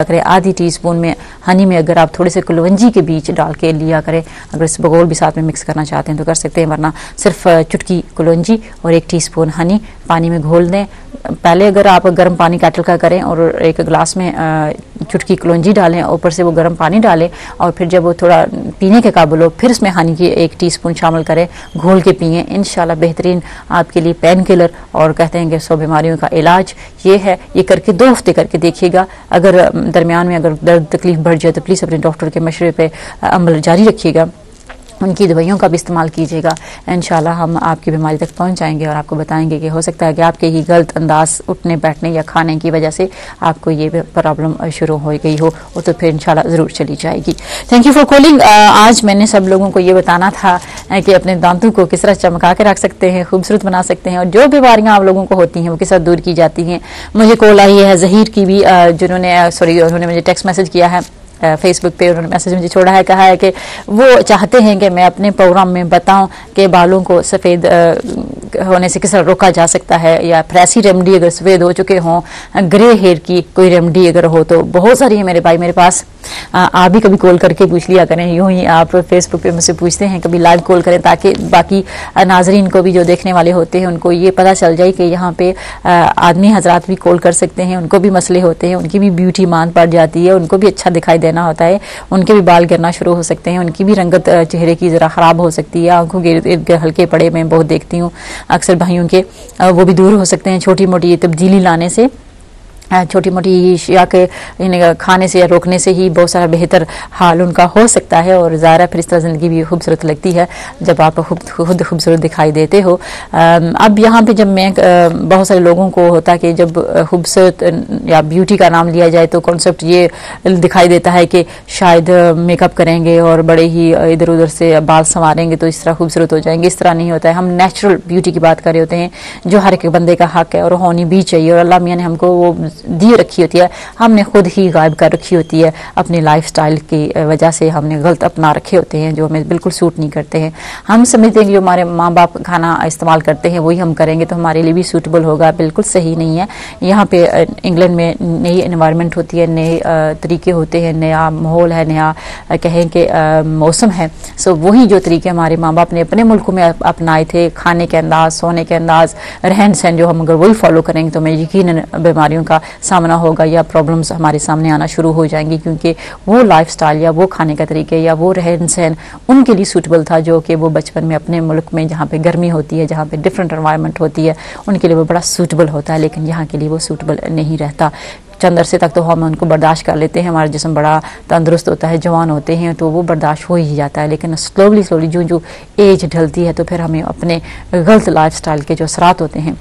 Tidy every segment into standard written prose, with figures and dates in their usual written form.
करें। आधी टीस्पून में हनी में अगर आप थोड़े से कुलवंजी के बीज डाल के लिया करें, अगर इसबगोल भी साथ में मिक्स करना चाहते हैं तो कर सकते हैं, वरना सिर्फ चुटकी कुलवंजी और 1 टीस्पून हनी पानी में घोल दें। पहले अगर आप गर्म पानी केटल का करें और एक गिलास में चुटकी कुलवंजी डालें, ऊपर से वो गर्म पानी डालें और फिर जब वो थोड़ा पीने के काबिल हो फिर उसमें हनी की 1 टीस्पून शामिल करें, घोल के पिएं। इंशाल्लाह बेहतरीन आपके लिए पेन किलर और कहते हैं कि 100 बीमारियों का इलाज ये है। ये करके 2 हफ्ते करके देखिएगा। अगर दरमियान में अगर दर्द तकलीफ बढ़ जाए तो प्लीज़ अपने डॉक्टर के मशवरे पे अमल जारी रखिएगा, उनकी दवाइयों का भी इस्तेमाल कीजिएगा। इंशाल्लाह हम आपकी बीमारी तक पहुंच जाएंगे और आपको बताएंगे कि हो सकता है कि आपके ही गलत अंदाज उठने बैठने या खाने की वजह से आपको ये प्रॉब्लम शुरू हो गई हो, तो फिर इंशाल्लाह ज़रूर चली जाएगी। Thank you for calling. आज मैंने सब लोगों को ये बताना था कि अपने दांतों को किस तरह चमका के रख सकते हैं, खूबसूरत बना सकते हैं, और जो बीमारियाँ आप लोगों को होती हैं वो किस तरह दूर की जाती हैं। मुझे कॉल आई है ज़हीर की भी, उन्होंने मुझे टेक्स्ट मैसेज किया है फेसबुक पे, उन्होंने मैसेज मुझे छोड़ा है, कहा है कि वो चाहते हैं कि मैं अपने प्रोग्राम में बताऊं कि बालों को सफ़ेद होने से किस तरह रोका जा सकता है, या फिर ऐसी रेमडी अगर सफ़ेद हो चुके हों, ग्रे हेयर की कोई रेमडी अगर हो तो बहुत सारी है मेरे भाई मेरे पास। आप भी कभी कॉल करके पूछ लिया करें, यूं ही आप फेसबुक पे मुझसे पूछते हैं, कभी लाइव कॉल करें ताकि बाकी नाजरीन को भी जो देखने वाले होते हैं उनको ये पता चल जाए कि यहाँ पे आदमी हजरात भी कॉल कर सकते हैं, उनको भी मसले होते हैं, उनकी भी ब्यूटी मान पड़ जाती है, उनको भी अच्छा दिखाई देना होता है, उनके भी बाल गिरना शुरू हो सकते हैं, उनकी भी रंगत चेहरे की ज़रा ख़राब हो सकती है, आंखों के इर्द हल्के पड़े मैं बहुत देखती हूँ अक्सर भाइयों के, वो भी दूर हो सकते हैं छोटी मोटी तब्दीली लाने से, छोटी मोटी या के खाने से या रोकने से ही बहुत सारा बेहतर हाल उनका हो सकता है। और ज़ाहिर फिर इस तरह ज़िंदगी भी खूबसूरत लगती है जब आप खुद खूबसूरत दिखाई देते हो। अब यहाँ पे जब मैं बहुत सारे लोगों को होता है कि जब खूबसूरत या ब्यूटी का नाम लिया जाए तो कॉन्सेप्ट ये दिखाई देता है कि शायद मेकअप करेंगे और बड़े ही इधर उधर से बाल संवारेंगे तो इस तरह खूबसूरत हो जाएंगे। इस तरह नहीं होता है। हम नेचुरल ब्यूटी की बात कर रहे होते हैं जो हर एक बंदे का हक है और होनी भी चाहिए, और अल्लाह मियां ने हमको वो दी रखी होती है, हमने खुद ही गायब कर रखी होती है अपने लाइफस्टाइल की वजह से, हमने गलत अपना रखे होते हैं जो हमें बिल्कुल सूट नहीं करते हैं। हम समझते हैं कि जो हमारे माँ बाप खाना इस्तेमाल करते हैं वही हम करेंगे तो हमारे लिए भी सूटेबल होगा, बिल्कुल सही नहीं है। यहाँ पे इंग्लैंड में नई एनवायरनमेंट होती है, नए तरीके होते हैं, नया माहौल है, नया कहें कि मौसम है। सो वही जो तरीके हमारे माँ बाप ने अपने मुल्क में अपनाए थे, खाने के अंदाज, सोने के अंदाज, रहन सहन, जो हम अगर वही फॉलो करेंगे तो हमें यकीनन बीमारियों का सामना होगा या प्रॉब्लम्स हमारे सामने आना शुरू हो जाएंगी, क्योंकि वो लाइफस्टाइल या वो खाने का तरीके या वो रहन सहन उनके लिए सूटेबल था जो कि वो बचपन में अपने मुल्क में जहाँ पे गर्मी होती है, जहाँ पे डिफरेंट एनवायरनमेंट होती है, उनके लिए वो बड़ा सूटेबल होता है, लेकिन यहाँ के लिए वो सूटेबल नहीं रहता। चंद अरसे तक तो हम उनको बर्दाश्त कर लेते हैं, हमारा जिस्म बड़ा तंदुरुस्त होता है, जवान होते हैं तो वो बर्दाश्त हो ही जाता है, लेकिन स्लोली स्लोली जो एज ढलती है तो फिर हमें अपने गलत लाइफस्टाइल के जो असरात होते हैं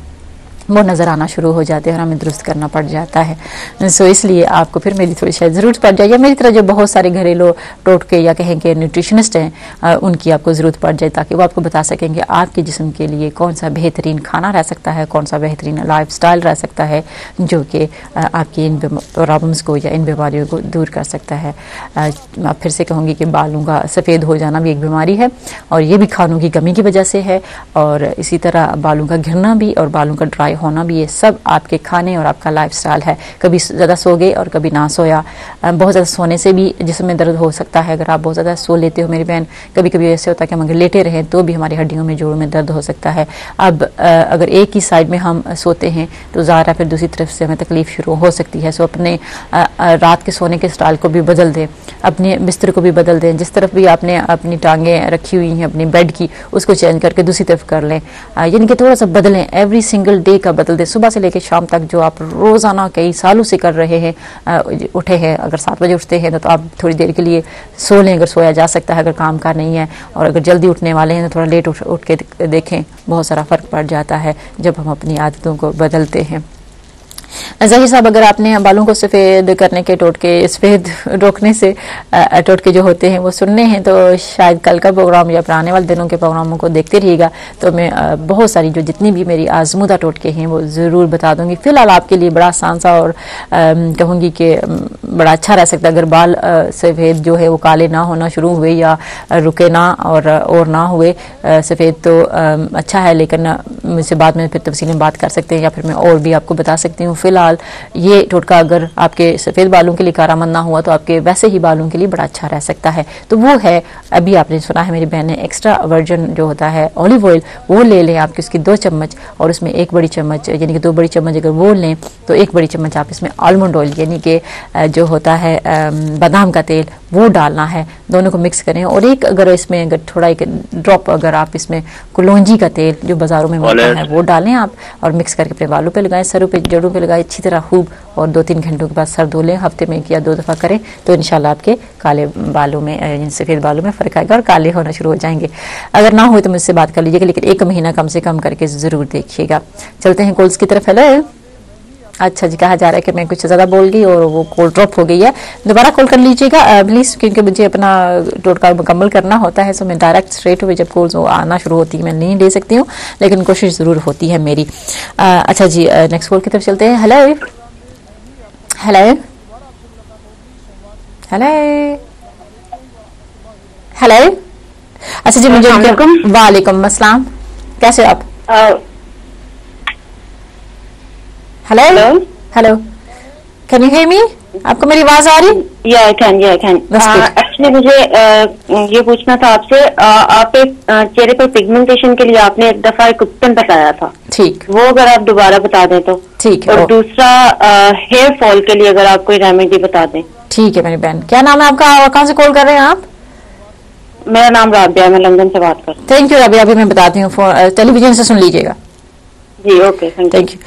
वो नज़र आना शुरू हो जाते हैं और हमें दुरुस्त करना पड़ जाता है। सो इसलिए आपको फिर मेरी थोड़ी शायद ज़रूरत पड़ जाए, या मेरी तरह जो बहुत सारे घरेलू टोटके या कहें कि न्यूट्रिशनिस्ट हैं उनकी आपको ज़रूरत पड़ जाए, ताकि वो आपको बता सकेंगे आपके जिस्म के लिए कौन सा बेहतरीन खाना रह सकता है, कौन सा बेहतरीन लाइफस्टाइल रह सकता है जो कि आपकी इन प्रॉब्लम्स को या इन बीमारियों को दूर कर सकता है। मैं फिर से कहूँगी कि बालों का सफ़ेद हो जाना भी एक बीमारी है और ये भी खानों की कमी की वजह से है, और इसी तरह बालों का गिरना भी और बालों का ड्राई होना भी, ये सब आपके खाने और आपका लाइफस्टाइल है। कभी ज़्यादा सो गए और कभी ना सोया, बहुत ज़्यादा सोने से भी जिस्म में दर्द हो सकता है। अगर आप बहुत ज़्यादा सो लेते हो मेरी बहन, कभी कभी ऐसे होता है कि हम अगर लेटे रहें तो भी हमारी हड्डियों में, जोड़ों में दर्द हो सकता है। अब अगर एक ही साइड में हम सोते हैं तो ज़ाहिर फिर दूसरी तरफ से हमें तकलीफ शुरू हो सकती है। सो अपने रात के सोने के स्टाइल को भी बदल दें, अपने बिस्तर को भी बदल दें, जिस तरफ भी आपने अपनी टांगें रखी हुई हैं अपनी बेड की उसको चेंज करके दूसरी तरफ कर लें, यानी कि थोड़ा सा बदलें, एवरी सिंगल डे का बदल दें। सुबह से लेकर शाम तक जो आप रोज़ाना कई सालों से कर रहे हैं, उठे हैं, अगर 7 बजे उठते हैं तो आप थोड़ी देर के लिए सो लें अगर सोया जा सकता है, अगर काम का नहीं है, और अगर जल्दी उठने वाले हैं तो थोड़ा लेट उठ के देखें, बहुत सारा फ़र्क पड़ जाता है जब हम अपनी आदतों को बदलते हैं। ज़हीर साहब, अगर आपने बालों को सफ़ेद करने के टोटके, सफ़ेद रोकने से टोटके जो होते हैं वो सुनने हैं तो शायद कल का प्रोग्राम या फिर आने वाले दिनों के प्रोग्रामों को देखते रहिएगा, तो मैं बहुत सारी जो जितनी भी मेरी आजमूदा टोटके हैं वो ज़रूर बता दूंगी। फ़िलहाल आपके लिए बड़ा आसान सा और कहूँगी कि बड़ा अच्छा रह सकता है अगर बाल सफ़ेद जो है वो काले ना होना शुरू हुए या रुके ना और ना हुए सफ़ेद तो अच्छा है, लेकिन मुझसे बाद में फिर तफसील में बात कर सकते हैं, या फिर मैं और भी आपको बता सकती हूँ। फिलहाल ये टोटका अगर आपके सफ़ेद बालों के लिए कारआमद ना हुआ तो आपके वैसे ही बालों के लिए बड़ा अच्छा रह सकता है। तो वो है, अभी आपने सुना है मेरी बहन ने, एक्स्ट्रा वर्जन जो होता है ऑलिव ऑयल, वो ले लें आपकी, उसकी 2 चम्मच, और उसमें 1 बड़ी चम्मच, यानी कि 2 बड़ी चम्मच अगर वो लें तो 1 बड़ी चम्मच आप इसमें आलमंड ऑयल यानी कि जो होता है बादाम का तेल, वो डालना है। दोनों को मिक्स करें, और एक अगर इसमें अगर थोड़ा एक ड्रॉप अगर आप इसमें कलौंजी का तेल जो बाजारों में मिलता है वो डालें आप, और मिक्स करके अपने बालों पे लगाएं, सरों पे, जड़ों पे लगाएं अच्छी तरह खूब, और 2-3 घंटों के बाद सर धो लें। हफ्ते में 1 या 2 दफ़ा करें तो इंशाल्लाह आपके काले बालों में, सफ़ेद बालों में फ़र्क आएगा और काले होना शुरू हो जाएंगे। अगर ना हो तो मुझसे बात कर लीजिएगा, लेकिन 1 महीना कम से कम करके ज़रूर देखिएगा। चलते हैं कॉल्स की तरफ। हेलो, अच्छा जी, कहा जा रहा है कि मैं कुछ ज़्यादा बोल गई और वो कॉल ड्रॉप हो गई है। दोबारा कॉल कर लीजिएगा प्लीज़, क्योंकि मुझे अपना टोटका मुकम्मल करना होता है। सो मैं डायरेक्ट स्ट्रेट हुए जब कॉल्स आना शुरू होती है मैं नहीं ले सकती हूँ, लेकिन कोशिश ज़रूर होती है मेरी। अच्छा जी, नेक्स्ट कॉल की तरफ चलते हैं। हेलो हेलो हेलो हेलो, अच्छा जी, मुझे वालेकुम अस्सलाम, कैसे आप? Hello hello, can you hear me? आपको मेरी आवाज आ रही? या आई कैन एक्चुअली मुझे ये पूछना था आपसे, आप एक चेहरे पर पिगमेंटेशन के लिए आपने एक दफा एक उपटन बताया था, ठीक, वो अगर आप दोबारा बता दें तो ठीक है। और दूसरा हेयर फॉल के लिए अगर आप कोई रेमेडी बता दें। ठीक है मेरी बहन, क्या नाम है आपका, कहाँ से कॉल कर रहे हैं आप? मेरा नाम राबिया, मैं लंदन से बात कर रही हूँ। थैंक यू राबिया, अभी मैं बताती हूँ, टेलीविजन से सुन लीजिएगा जी। Okay, thank you.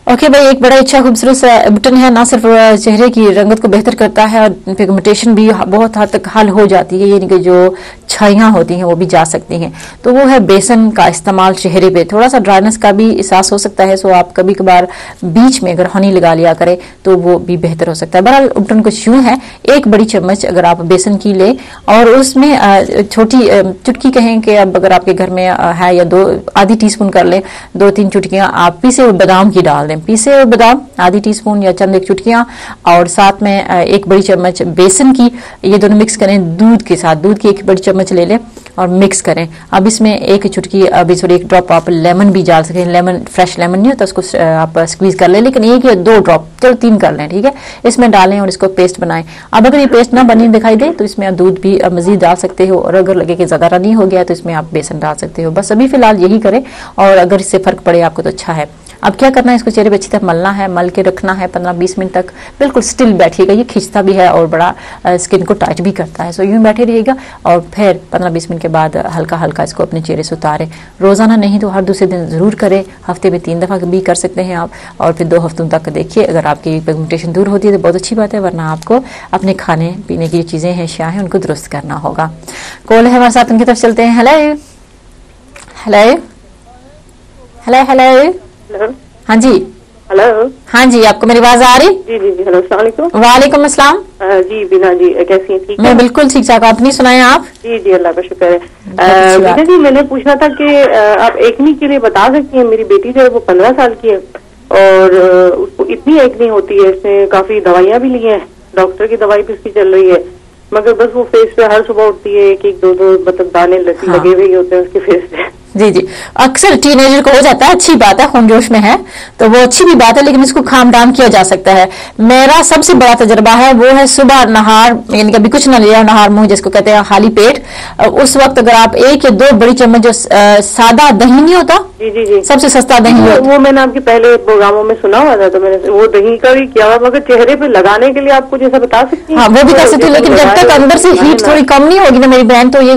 ओके भाई, एक बड़ा अच्छा खूबसूरत सा बटन है, ना सिर्फ चेहरे की रंगत को बेहतर करता है और पिगमेंटेशन भी बहुत हद तक हल हो जाती है, यानी कि जो छाइयाँ होती हैं वो भी जा सकती हैं। तो वो है बेसन का इस्तेमाल चेहरे पे, थोड़ा सा ड्राइनेस का भी एहसास हो सकता है, सो आप कभी कभार बीच में अगर हनी लगा लिया करें तो वो भी बेहतर हो सकता है। बहरहाल उपटन कुछ यूँ है, 1 बड़ी चम्मच अगर आप बेसन की ले और उसमें छोटी चुटकी कहें कि अब अगर आपके घर में है, या 2 आधी टीस्पून कर लें, 2-3 चुटकियाँ आप पीसे हुए बादाम की डाल दें, पीसे हुए बादाम आधी टीस्पून या चंद 1 चुटकियाँ, और साथ में 1 बड़ी चम्मच बेसन की, ये दोनों मिक्स करें दूध के साथ, दूध की 1 बड़ी चम्मच ले लें और मिक्स करें। अब इसमें 1 चुटकी, अभी सॉरी 1 ड्रॉप आप लेमन भी डाल सकें, लेमन फ्रेश लेमन नहीं होता उसको आप स्क्वीज कर लें, लेकिन 1 या 2 ड्रॉप, चलो 3 कर लें, ठीक है, इसमें डालें और इसको पेस्ट बनाएं। अब अगर ये पेस्ट ना बनी दिखाई दे तो इसमें आप दूध भी मजीद डाल सकते हो, और अगर लगे कि ज़्यादा रनी हो गया तो इसमें आप बेसन डाल सकते हो। बस अभी फिलहाल यही करें, और अगर इससे फ़र्क पड़े आपको तो अच्छा है। अब क्या करना है, इसको चेहरे पे अच्छी तरह मलना है, मल के रखना है 15-20 मिनट तक, बिल्कुल स्टिल बैठिएगा, ये खींचता भी है और बड़ा स्किन को टाइट भी करता है, सो यूं बैठे रहिएगा, और फिर 15-20 मिनट के बाद हल्का हल्का इसको अपने चेहरे से उतारें। रोज़ाना नहीं तो हर दूसरे दिन ज़रूर करें, हफ्ते में 3 दफ़ा भी कर सकते हैं आप, और फिर 2 हफ्तों तक देखिए, अगर आपकी पिगमेंटेशन दूर होती है तो बहुत अच्छी बात है, वरना आपको अपने खाने पीने की चीज़ें हैं, अशिया हैं, उनको दुरुस्त करना होगा। कॉल है हमारे साथ, उनकी तरफ चलते हैं। हेलो हेलो हेलो हेलो, हाँ जी, हेलो, हाँ जी, आपको मेरी आवाज आ रही? जी जी जी, हेलो, अस्सलाम वालेकुम। वालेकुम अस्सलाम। जी बीना जी, कैसी हैं? ठीक है, मैं बिल्कुल ठीक ठाक, आप नहीं सुनाए आप? जी जी, अल्लाह का शुक्र है। बीना जी, मैंने पूछना था कि आप एक्नी के लिए बता सकती हैं, मेरी बेटी जो है वो 15 साल की है और उसको इतनी एक्नी होती है, इसने काफी दवाइयाँ भी ली हैं, डॉक्टर की दवाई भी उसकी चल रही है, मगर बस वो फेस पे हर सुबह उठती है 1-1, 2-2 मतलब दाने लगे हुए होते हैं उसके फेस पे। जी जी, अक्सर टीनेजर को हो जाता है, अच्छी बात है, होमजोश में है तो वो अच्छी भी बात है, लेकिन इसको खाम डाउन किया जा सकता है। मेरा सबसे बड़ा तजर्बा है वो है सुबह नहार, यानी कभी कुछ ना लिया, नहार मुंह जिसको कहते हैं खाली पेट, उस वक्त अगर आप 1 या 2 बड़ी चम्मच जो सादा दही नहीं होता, जी जी जी, सबसे सस्ता दही वो मैंने आपके पहले प्रोग्रामों में सुना हुआ था, तो मैंने वो दही का भी किया हुआ, मगर चेहरे पे लगाने के लिए आप कुछ ऐसा बता सकती हैं? हाँ, वो भी कर सकती है, लेकिन जब तक अंदर से हीट थोड़ी कम नहीं होगी ना मेरी बहन, तो ये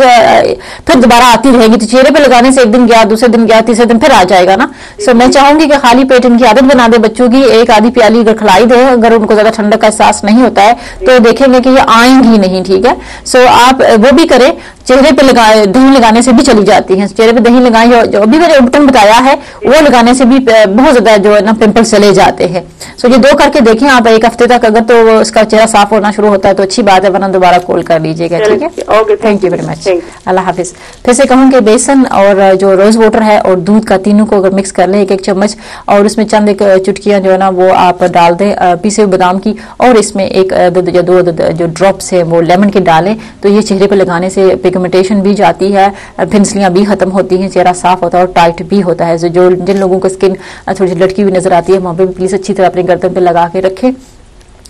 फिर दोबारा आती रहेगी, तो चेहरे पे लगाने से 1 दिन गया, दूसरे दिन गया, तीसरे दिन फिर आ जाएगा ना। सो मैं चाहूंगी कि खाली पेट इनकी आदत बना दे बच्चों की, 1 आधी प्याली अगर खिलाई दे, अगर उनको ज्यादा ठंडक का एहसास नहीं होता है तो देखेंगे कि ये आएंगी नहीं, ठीक है। सो आप वो भी करें, चेहरे पे दही लगाने से भी चली जाती है, चेहरे पे दही लगाएं, जो अभी मैंने उपटन बताया है वो लगाने से भी बहुत ज्यादा जो है ना पिंपल्स चले जाते हैं। सो ये 2 करके देखें आप 1 हफ्ते तक, अगर तो उसका चेहरा साफ होना शुरू होता है तो अच्छी बात है, वरना दोबारा कॉल कर लीजिएगा, ठीक है। Okay, thank you very much, अल्लाह हाफिज। फिर से कहूँ कि बेसन और जो रोज वाटर है और दूध का, तीनों को अगर मिक्स कर ले 1-1 चम्मच, और उसमें चंद एक चुटकियां जो है ना वो आप डाल दें पीसे हुए बादाम की, और इसमें 1 अदद या 2 अदद जो ड्रॉप्स है वो लेमन के डालें, तो ये चेहरे पर लगाने से पिगमेंटेशन भी जाती है, फिंसलियां भी खत्म होती हैं, चेहरा साफ होता है और टाइट भी होता है। जो जिन लोगों को स्किन थोड़ी सी लटकी हुई नजर आती है वहां पे भी प्लीज अच्छी तरह अपने गर्दन पे लगा के रखें,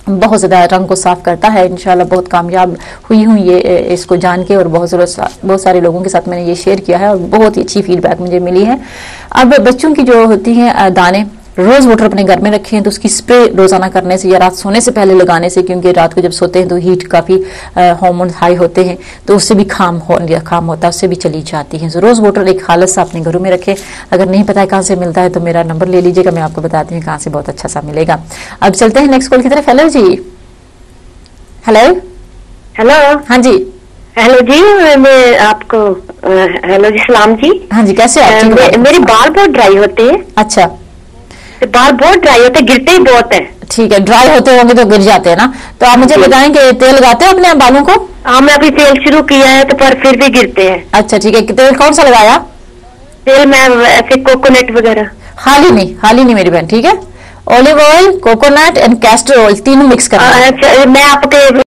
बहुत ज़्यादा रंग को साफ करता है। इंशाल्लाह बहुत कामयाब हुई हूँ ये इसको जान के, और बहुत सारे लोगों के साथ मैंने ये शेयर किया है और बहुत ही अच्छी फीडबैक मुझे मिली है। अब बच्चों की जो होती हैं दाने, रोज वाटर अपने घर में रखें तो उसकी स्प्रे रोजाना करने से या रात सोने से पहले लगाने से, क्योंकि रात को जब सोते हैं तो हीट काफी हार्मोन हाई होते हैं, तो उससे भी काम होता है, उससे भी चली जाती है। तो रोज वाटर एक हालत सा अपने घरों में रखें। अगर नहीं पता है कहाँ से मिलता है तो मेरा नंबर ले लीजिएगा, मैं आपको बताती हूँ कहाँ से बहुत अच्छा सा मिलेगा। अब चलते हैं नेक्स्ट कॉल की तरफ। हेलो जी, हेलो हेलो। हाँ जी, हेलो जी, मैं आपको हेलो जी, सलाम जी। हाँ जी, कैसे आप? मेरे बाल बहुत ड्राई होते हैं। अच्छा, बाल बहुत ड्राई होते हैं, गिरते ही बहुत है। ठीक है, ड्राई होते होंगे तो गिर जाते हैं ना, तो आप मुझे बताएं कि तेल लगाते हो अपने बालों को? हाँ, मैं अभी तेल शुरू किया है तो पर फिर भी गिरते हैं। अच्छा ठीक है, तेल कौन सा लगाया? तेल मैं ऐसे कोकोनट वगैरह। हाल ही नहीं मेरी बहन, ठीक है। Olive oil, coconut and castor oil तीनों मिक्स करना है। अच्छा, मैं आपके